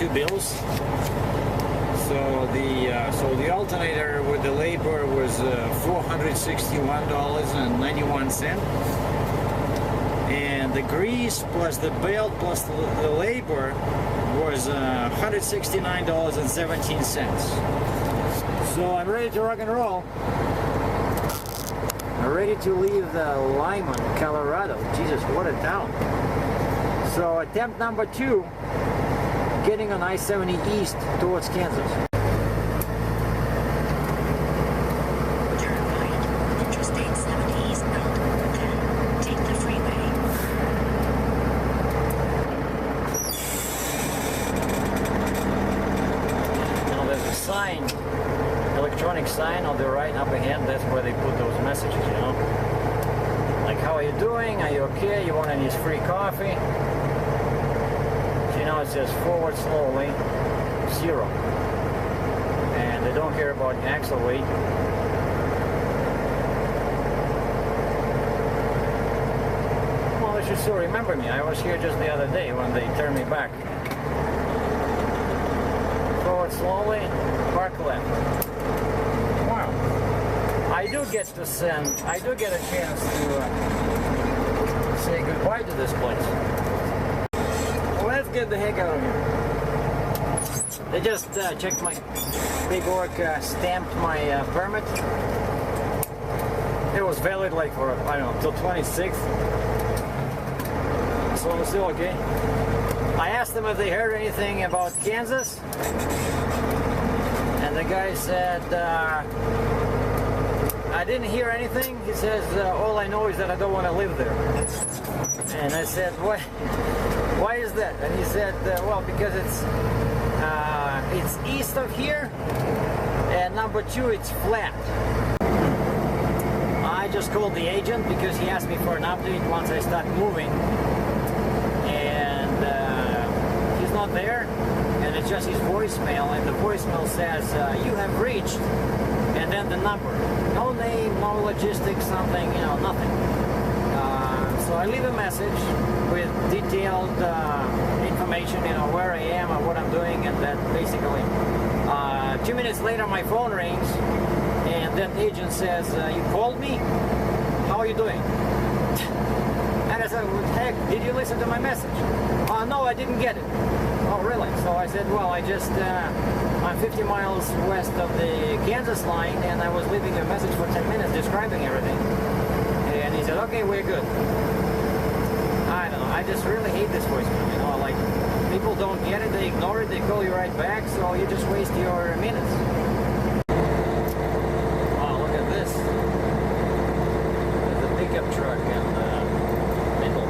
two bills. So the alternator with the labor was $461.91, and the grease plus the belt plus the labor was $169.17. So I'm ready to rock and roll. I'm ready to leave the Limon, Colorado. Jesus, what a town. So attempt number 2, getting on I-70 east towards Kansas. Turn right, Interstate 70 eastbound, then take the freeway. Now there's a sign, electronic sign on the right up ahead. That's where they put those messages, you know. Like, how are you doing? Are you okay? You want any free coffee? So, you know, it says forward slowly, 0. And they don't care about axle weight. Well, they should still remember me. I was here just the other day when they turned me back. Forward slowly, park left. Wow. I do get a chance to say goodbye to this place. Let's get the heck out of here. They just checked my big orc, stamped my permit. It was valid like for, I don't know, till 26th. So I'm still okay. I asked them if they heard anything about Kansas. And the guy said, I didn't hear anything. He says, all I know is that I don't want to live there. And I said, why is that? And he said, well, because it's east of here, and number 2, it's flat. I just called the agent because he asked me for an update once I start moving. And he's not there, and it's just his voicemail, and the voicemail says, you have reached, and then the number. No name, no logistics, something, you know, nothing. So I leave a message with detailed information, you know, where I am and what I'm doing, and that basically 2 minutes later my phone rings, and that agent says, you called me? How are you doing? And I said, well, heck, did you listen to my message? No, I didn't get it. Oh, really? So I said, well, I'm 50 miles west of the Kansas line, and I was leaving a message for 10 minutes describing everything. And he said, okay, we're good. I don't know, I just really hate this voicemail, you know, like, people don't get it, they ignore it, they call you right back, so you just waste your minutes. Oh, look at this. There's a pickup truck in the middle.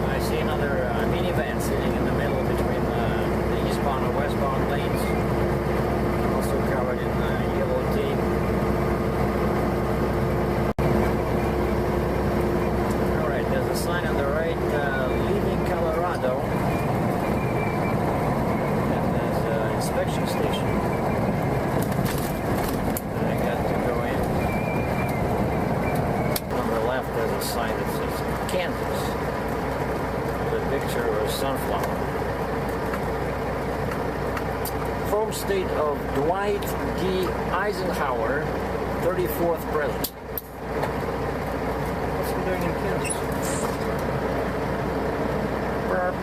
I see another minivan sitting in the middle between the eastbound and westbound lanes. Also covered in yellow tape. Alright, there's a sign on the right, leaving Colorado. And there's an inspection station. I got to go in. On the left there's a sign that says Kansas. The picture of a sunflower. Home state of Dwight D. Eisenhower, 34th president. What's he doing in Kansas? Burp.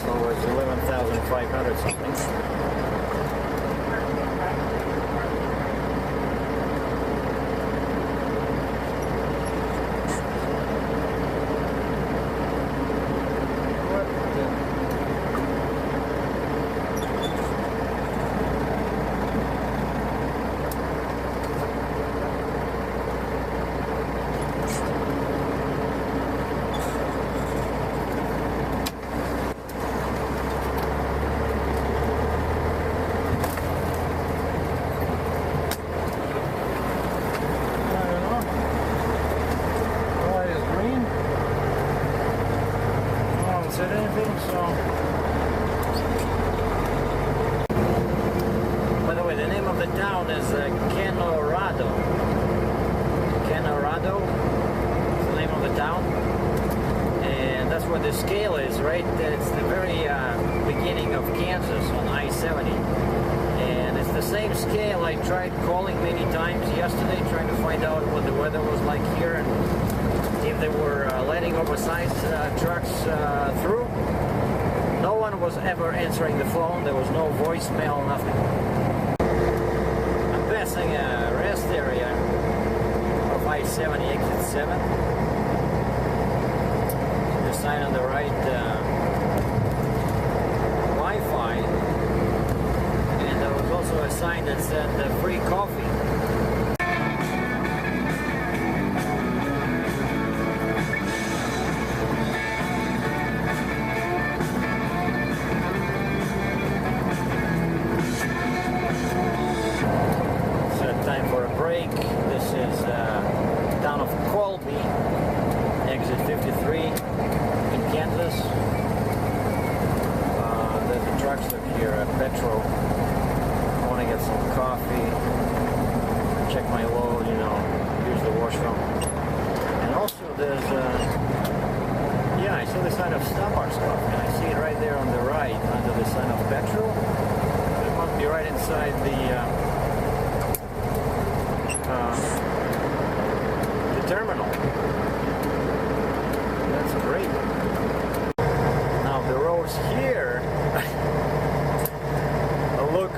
Was 11,500 something. said anything, so... By the way, the name of the town is Colorado. Colorado is the name of the town. And that's where the scale is, right? It's the very beginning of Kansas on I-70. And it's the same scale. I tried calling many times yesterday, trying to find out what the weather was like here and if they were letting oversized trucks through. No one was ever answering the phone. There was no voicemail, nothing. I'm passing a rest area of I-70 exit 7. The sign on the right, Wi-Fi, and there was also a sign that said free coffee. So time for a break. This is town of Colby, exit 53 in Kansas. There's a truck stop here at Petro. I want to get some coffee, check my load, you know, use the washroom. And also there's, yeah, I saw the sign of Starbucks coffee, and I see it right there on the right under the sign of Petro. It must be right inside the terminal. That's great. Now the roads here look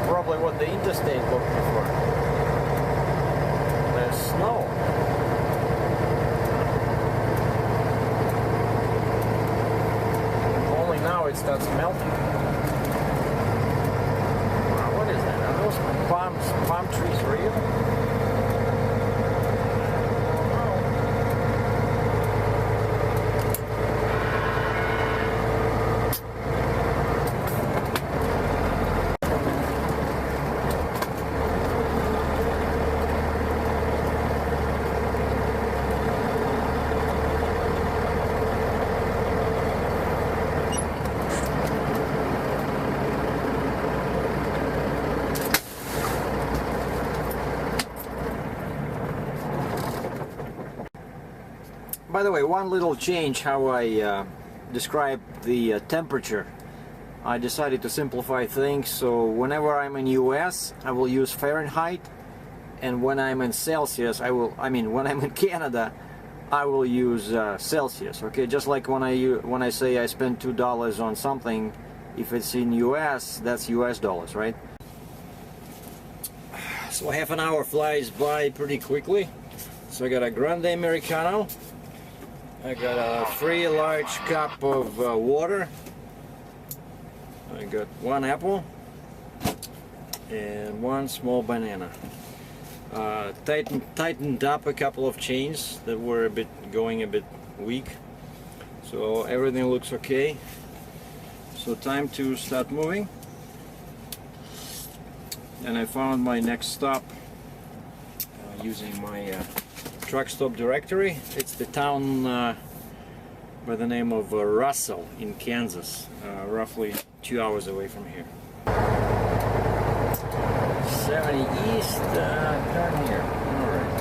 probably what the interstate looked before. There's snow. Only now it starts melting. What is that? Are those palm trees real? By the way, one little change how I describe the temperature. I decided to simplify things, so whenever I'm in US, I will use Fahrenheit, and when I'm in Celsius, when I'm in Canada, I will use Celsius. Okay, just like when I say I spend $2 on something, if it's in US, that's US dollars, right? So half an hour flies by pretty quickly. So I got a Grande Americano. I got a 3 large cup of water. I got 1 apple and 1 small banana. Tightened up a couple of chains that were going a bit weak. So everything looks okay. So time to start moving. And I found my next stop using my truck stop directory. It's the town by the name of Russell in Kansas, roughly 2 hours away from here. 70 east, turn here. Alright.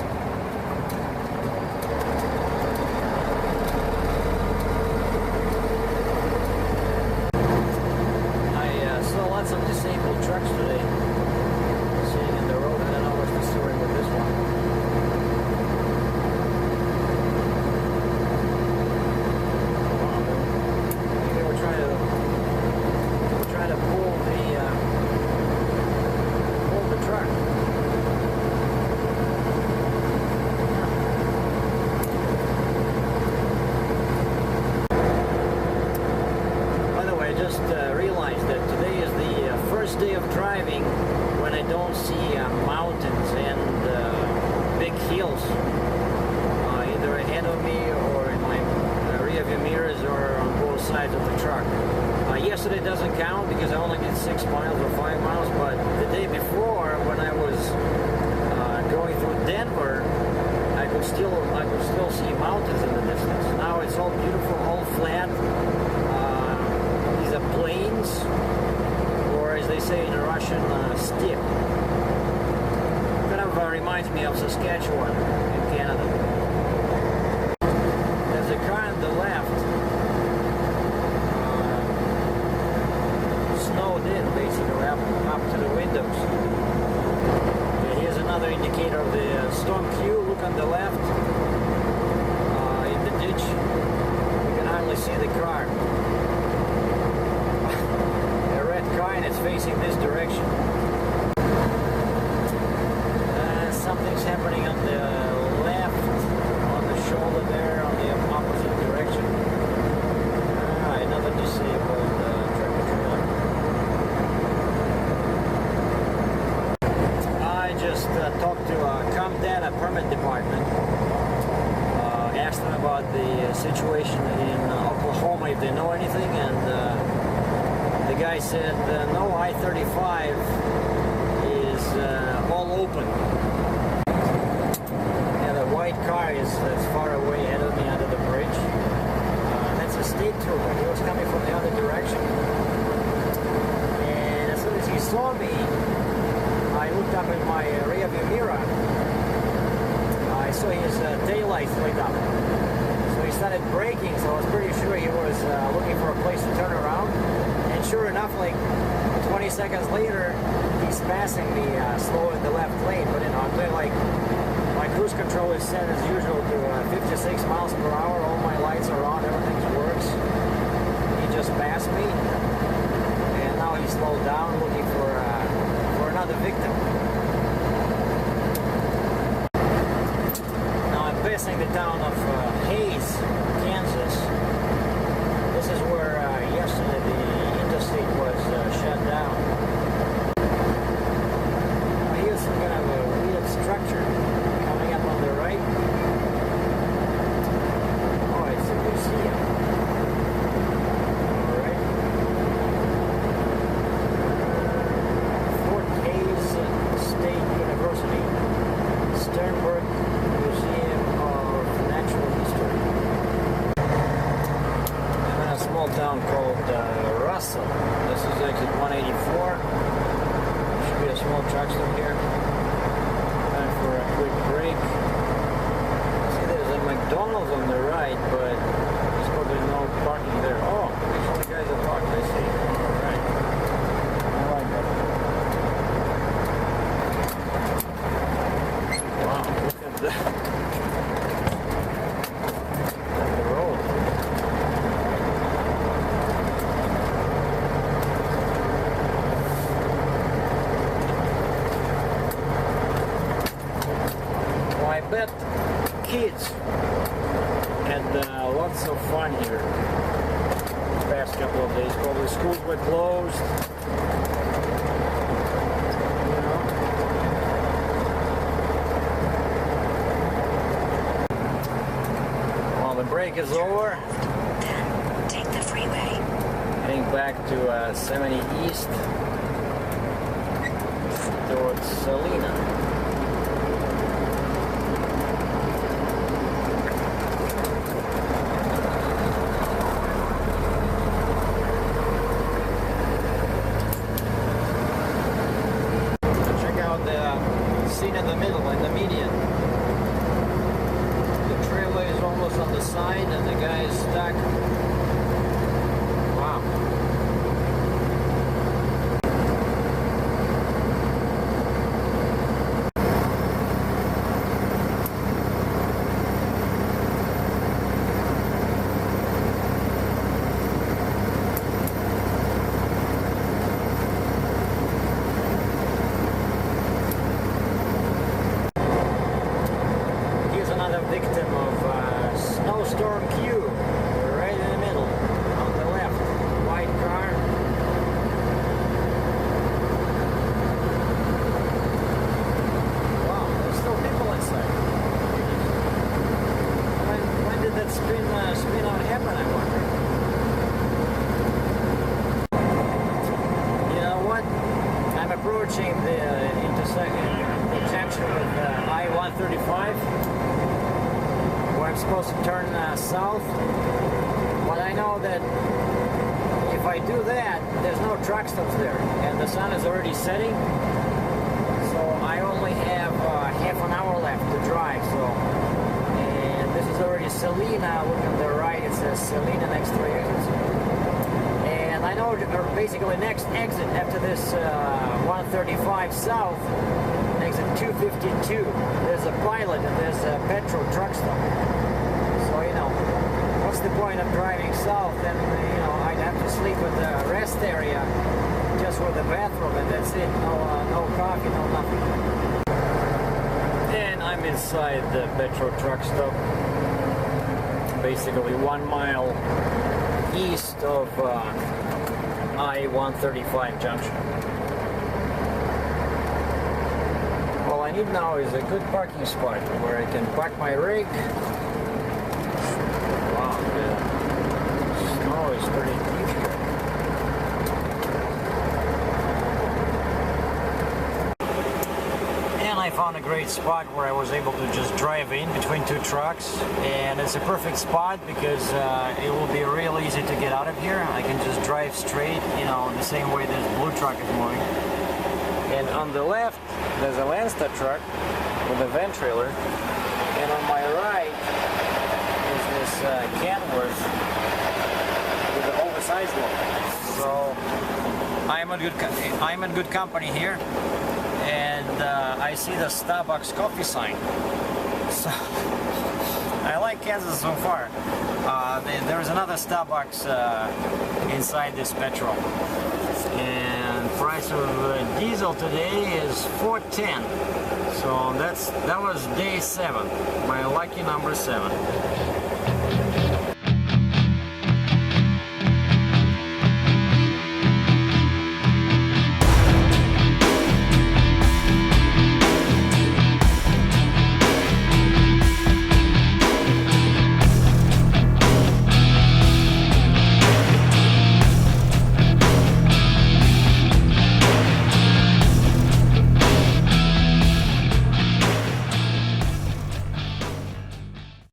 I saw lots of disabled trucks today sitting in the road. I don't know what's the story with this one. Realized that today is the first day of driving when I don't see mountains and big hills either ahead of me or in my rear view mirrors or on both sides of the truck. Yesterday doesn't count because I only did 6 miles or 5 miles, but the day before when I was going through Denver, I could could still see mountains in the distance. Now it's all beautiful, all flat. These are plains, or as they say in Russian, steppe. Kind of reminds me of Saskatchewan in Canada. There's a car on the left. Snowed in, basically, up to the windows. Here's another indicator of the storm queue. Look on the left, in the ditch. You can hardly see the car. A red car, and it's facing this direction. Something's happening on the left, on the shoulder there, on the opposite direction. Another disabled tractor trailer. I just talked to ComData permit department, asked them about the situation in Oklahoma, if they know anything, and the guy said no, I-35 is all open. Yeah, the white car is far away ahead of me under the bridge. That's a state trooper. He was coming from the other direction, and as soon as he saw me, I looked up in my rear view mirror. I saw his taillights lit up. So he started braking, so I was pretty sure he was looking for a place to turn around. And sure enough, like 20 seconds later, he's passing me slow in the left lane. But I'm doing like, my cruise control is set as usual to 56 miles per hour. All my lights are on, everything works. He just passed me. And now he slowed down, looking for another victim. Now I'm passing the town of Hays, Kansas. This is where yesterday the interstate was shut down. Here's some kind of a weird structure coming up on the right. Oh, it's a museum. Alright. Fort Hays State University, Sternberg Museum of Natural History. I'm in a small town called Russell. This is exit 184. There should be a small truck stop here. Time for a quick break. See, there's a McDonald's on the right, but there's probably no parking there. Oh, actually guys are parked, I see. Alright. I like that. Wow, look at that. The road. Well, I bet kids had lots of fun here the past couple of days. Probably schools were closed. You know? Well, the break is over. Then take the freeway. Heading back to 70 East towards Salina. Check out the scene in the middle, in the median. The trailer is almost on the side and the guy is stuck. Wow. Here's another victim of snowstorm Q. We're right in the middle. supposed to turn south, but I know that if I do that, there's no truck stops there, and the sun is already setting, so I only have half an hour left to drive. So, and this is already Salina. Look on the right, it says Salina next to it. And I know basically next exit after this 135 south, exit 252, there's a pilot and there's a petrol truck stop. So, you know, what's the point of driving south? Then, you know, I'd have to sleep at the rest area just with the bathroom, and that's it. No coffee, no nothing. And I'm inside the petrol truck stop, basically 1 mile east of I-135 junction. All I need now is a good parking spot where I can park my rig. Wow, the snow is pretty deep here. And I found a great spot where I was able to just drive in between two trucks, and it's a perfect spot because it will be real easy to get out of here. I can just drive straight, you know, the same way this blue truck is moving. And on the left, there's a Landstar truck with a van trailer, and on my right is this Canworth with the oversized one. So I'm in good company here, and I see the Starbucks coffee sign. So I like Kansas so far. There's another Starbucks inside this petrol. And price of diesel today is $4.10. So that was day 7, my lucky number 7.